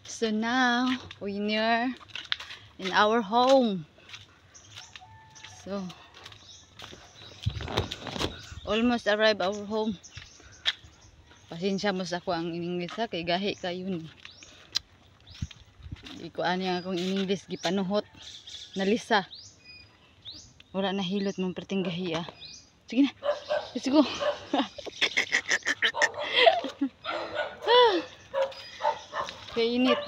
So now we near in our home. So almost arrive our home. Pasensya mo sa ako ang English ha, kay gahi kayo ni. Ikuan niya akong English gipanuhot. Nalisa. Wala na hilot mong perting gahi ah. Sige na. Let's go. Kaya init.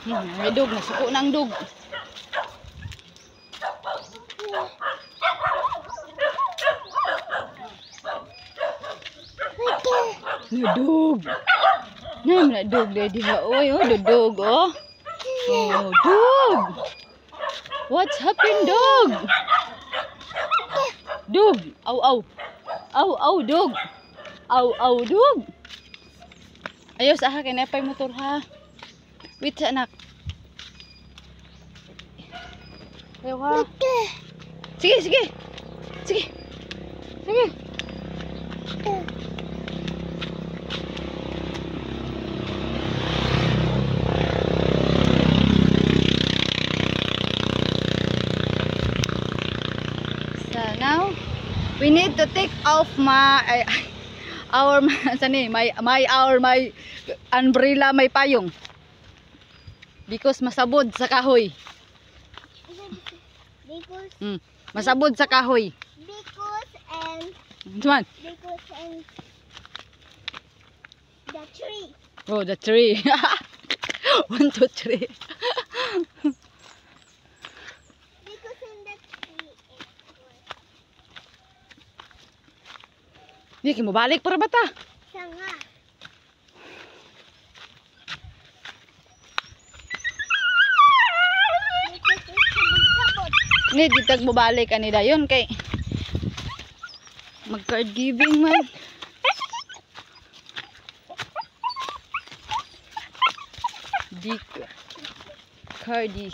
May dog. Nasuko na ang dog. Dog. Na dog lady ha. Oy, oh, the dog oh. Oh, dog. What's happened, dog? Dog. Aw, aw. Aw, aw, dog. Aw, aw, dog. Ayos ah, kinapay motor ha. Wait sa anak. Ayaw ha. Sige, sige. Sige. Sige. So now we need to take off my umbrella, may payong because masabod sa kahoy. Masabod sa kahoy. Because and the tree. Oh, the tree. 1, 2, 3. Because in the tree Hindi mo balik para bata. sanga. Because it's sabog-sabog. Hindi ditag mo balik ani dayon kay mag card giving man. Di cardi.